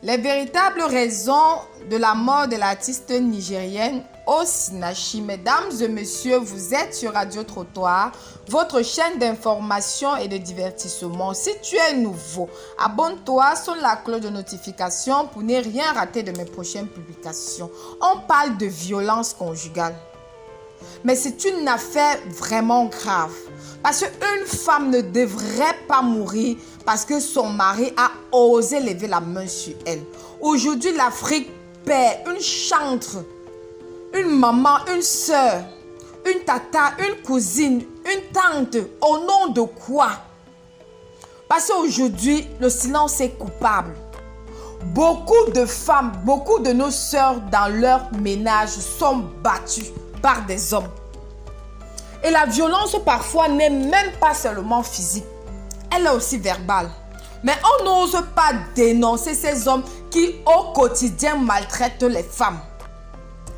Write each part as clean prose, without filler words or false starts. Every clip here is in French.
Les véritables raisons de la mort de l'artiste nigérienne Osinachi. Mesdames et messieurs, vous êtes sur Radio Trottoir, votre chaîne d'information et de divertissement. Si tu es nouveau, abonne-toi sur la cloche de notification pour ne rien rater de mes prochaines publications. On parle de violence conjugale. Mais c'est une affaire vraiment grave. Parce qu'une femme ne devrait pas mourir parce que son mari a osé lever la main sur elle. Aujourd'hui, l'Afrique perd une chantre, une maman, une soeur, une tata, une cousine, une tante. Au nom de quoi? Parce qu'aujourd'hui, le silence est coupable. Beaucoup de femmes, beaucoup de nos sœurs dans leur ménage sont battues par des hommes. Et la violence parfois n'est même pas seulement physique, elle est aussi verbale. Mais on n'ose pas dénoncer ces hommes qui au quotidien maltraitent les femmes.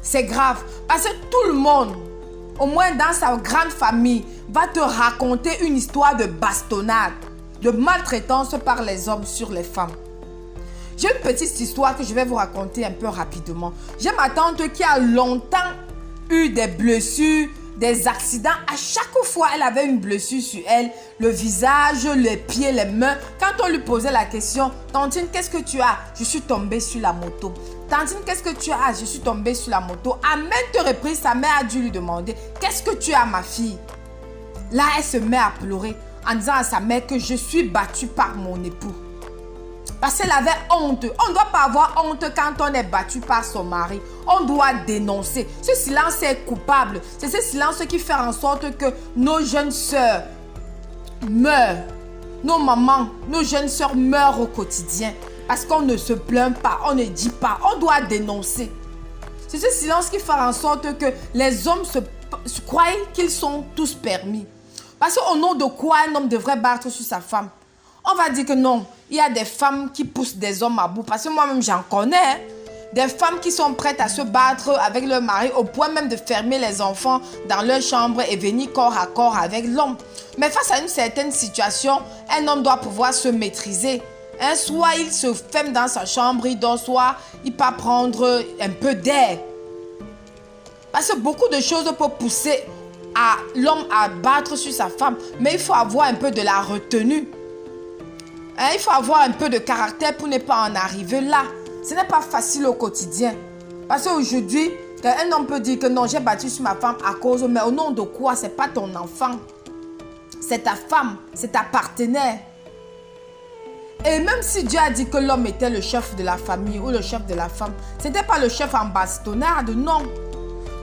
C'est grave parce que tout le monde, au moins dans sa grande famille, va te raconter une histoire de bastonnade, de maltraitance par les hommes sur les femmes. J'ai une petite histoire que je vais vous raconter un peu rapidement. J'ai ma tante qui a longtemps eu des blessures, des accidents. À chaque fois, elle avait une blessure sur elle, le visage, les pieds, les mains. Quand on lui posait la question, Tantine, qu'est-ce que tu as? Je suis tombée sur la moto. Tantine, qu'est-ce que tu as? Je suis tombée sur la moto. À maintes reprises, sa mère a dû lui demander, qu'est-ce que tu as, ma fille? Là, elle se met à pleurer en disant à sa mère que je suis battue par mon époux. Parce qu'elle avait honte. On ne doit pas avoir honte quand on est battu par son mari. On doit dénoncer. Ce silence est coupable. C'est ce silence qui fait en sorte que nos jeunes sœurs meurent. Nos mamans, nos jeunes sœurs meurent au quotidien. Parce qu'on ne se plaint pas, on ne dit pas. On doit dénoncer. C'est ce silence qui fait en sorte que les hommes se croient qu'ils sont tous permis. Parce qu'au nom de quoi un homme devrait battre sur sa femme? On va dire que non, il y a des femmes qui poussent des hommes à bout. Parce que moi-même, j'en connais. Hein. Des femmes qui sont prêtes à se battre avec leur mari au point même de fermer les enfants dans leur chambre et venir corps à corps avec l'homme. Mais face à une certaine situation, un homme doit pouvoir se maîtriser. Hein, soit il se ferme dans sa chambre, il dort, soit il peut prendre un peu d'air. Parce que beaucoup de choses peuvent pousser l'homme à battre sur sa femme. Mais il faut avoir un peu de la retenue. Hein, il faut avoir un peu de caractère pour ne pas en arriver là. Ce n'est pas facile au quotidien. Parce qu'aujourd'hui, un homme peut dire que non, j'ai battu sur ma femme à cause, mais au nom de quoi? Ce n'est pas ton enfant. C'est ta femme, c'est ta partenaire. Et même si Dieu a dit que l'homme était le chef de la famille ou le chef de la femme, ce n'était pas le chef en bastonnade, non.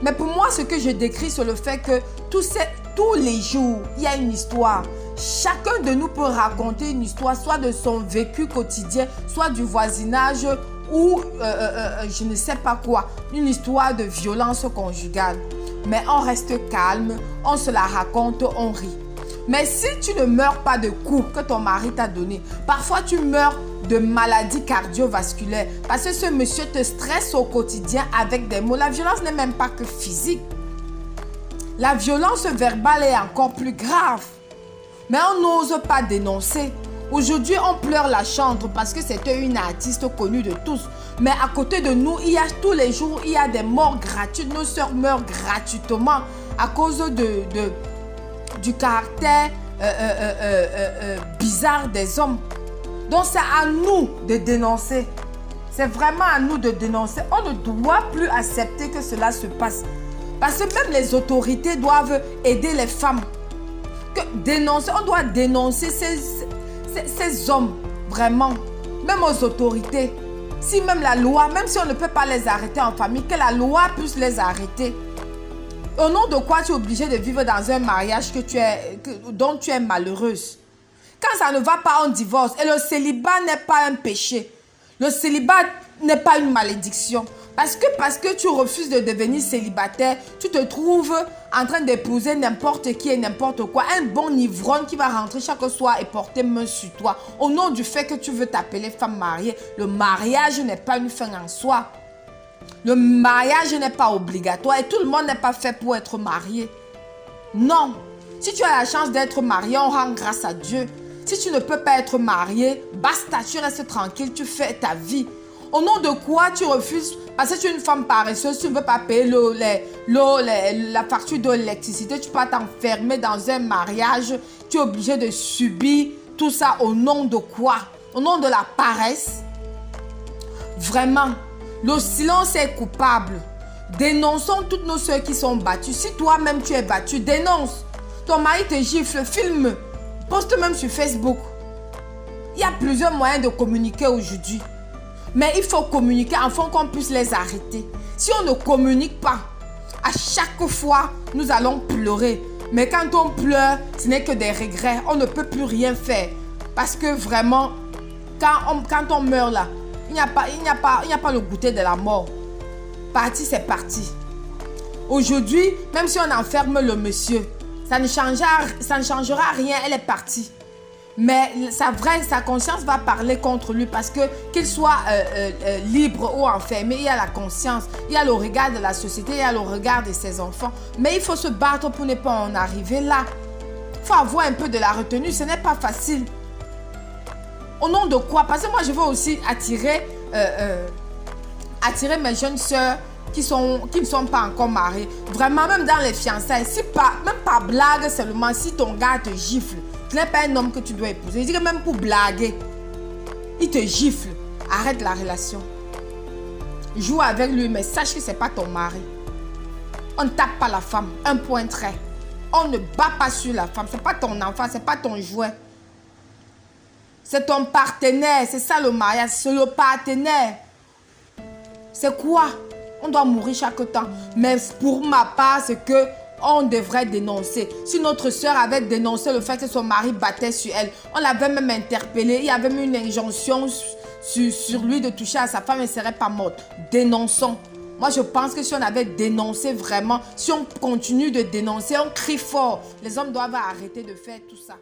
Mais pour moi, ce que je décris, c'est le fait que tous les jours, il y a une histoire. Chacun de nous peut raconter une histoire, soit de son vécu quotidien, soit du voisinage ou je ne sais pas quoi. Une histoire de violence conjugale. Mais on reste calme, on se la raconte, on rit. Mais si tu ne meurs pas de coups que ton mari t'a donné, parfois tu meurs de maladies cardiovasculaires parce que ce monsieur te stresse au quotidien avec des mots. La violence n'est même pas que physique. La violence verbale est encore plus grave. Mais on n'ose pas dénoncer. Aujourd'hui, on pleure la chantre parce que c'était une artiste connue de tous. Mais à côté de nous, tous les jours, il y a des morts gratuites. Nos sœurs meurent gratuitement à cause du caractère bizarre des hommes. Donc c'est à nous de dénoncer. C'est vraiment à nous de dénoncer. On ne doit plus accepter que cela se passe. Parce que même les autorités doivent aider les femmes. On doit dénoncer ces hommes, vraiment. Même aux autorités. Si même la loi, même si on ne peut pas les arrêter en famille, que la loi puisse les arrêter. Au nom de quoi tu es obligé de vivre dans un mariage dont tu es malheureuse? Quand ça ne va pas, on divorce. Et le célibat n'est pas un péché. Le célibat n'est pas une malédiction. Parce que tu refuses de devenir célibataire, tu te trouves en train d'épouser n'importe qui et n'importe quoi. Un bon ivrogne qui va rentrer chaque soir et porter main sur toi. Au nom du fait que tu veux t'appeler femme mariée, le mariage n'est pas une fin en soi. Le mariage n'est pas obligatoire et tout le monde n'est pas fait pour être marié. Non. Si tu as la chance d'être marié, on rend grâce à Dieu. Si tu ne peux pas être marié, basta, tu restes tranquille, tu fais ta vie. Au nom de quoi tu refuses? Parce que tu es une femme paresseuse, tu ne veux pas payer la facture de l'électricité, tu peux t'enfermer dans un mariage, tu es obligé de subir tout ça au nom de quoi? Au nom de la paresse? Vraiment, le silence est coupable. Dénonçons toutes nos soeurs qui sont battues. Si toi-même tu es battu, dénonce. Ton mari te gifle, filme. Poste même sur Facebook. Il y a plusieurs moyens de communiquer aujourd'hui. Mais il faut communiquer afin qu'on puisse les arrêter. Si on ne communique pas, à chaque fois, nous allons pleurer. Mais quand on pleure, ce n'est que des regrets. On ne peut plus rien faire. Parce que vraiment, quand on meurt là, il n'y a pas le goûter de la mort. Parti, c'est parti. Aujourd'hui, même si on enferme le monsieur, ça ne changera rien, elle est partie. Mais sa conscience va parler contre lui parce que qu'il soit libre ou enfermé, il y a la conscience, il y a le regard de la société, il y a le regard de ses enfants. Mais il faut se battre pour ne pas en arriver là. Il faut avoir un peu de la retenue, ce n'est pas facile. Au nom de quoi? Parce que moi, je veux aussi attirer mes jeunes sœurs qui ne sont pas encore mariées. Vraiment, même dans les fiançailles, même par blague seulement, si ton gars te gifle, ce n'est pas un homme que tu dois épouser. Je dis que même pour blaguer, il te gifle. Arrête la relation. Joue avec lui, mais sache que ce n'est pas ton mari. On ne tape pas la femme. Un point trait. On ne bat pas sur la femme. Ce n'est pas ton enfant, ce n'est pas ton jouet. C'est ton partenaire. C'est ça le mariage. C'est le partenaire. C'est quoi? On doit mourir chaque temps. Mais pour ma part, c'est que on devrait dénoncer. Si notre soeur avait dénoncé le fait que son mari battait sur elle, on l'avait même interpellé, il y avait même une injonction sur lui de toucher à sa femme, elle ne serait pas morte. Dénonçons. Moi, je pense que si on avait dénoncé vraiment, si on continue de dénoncer, on crie fort. Les hommes doivent arrêter de faire tout ça.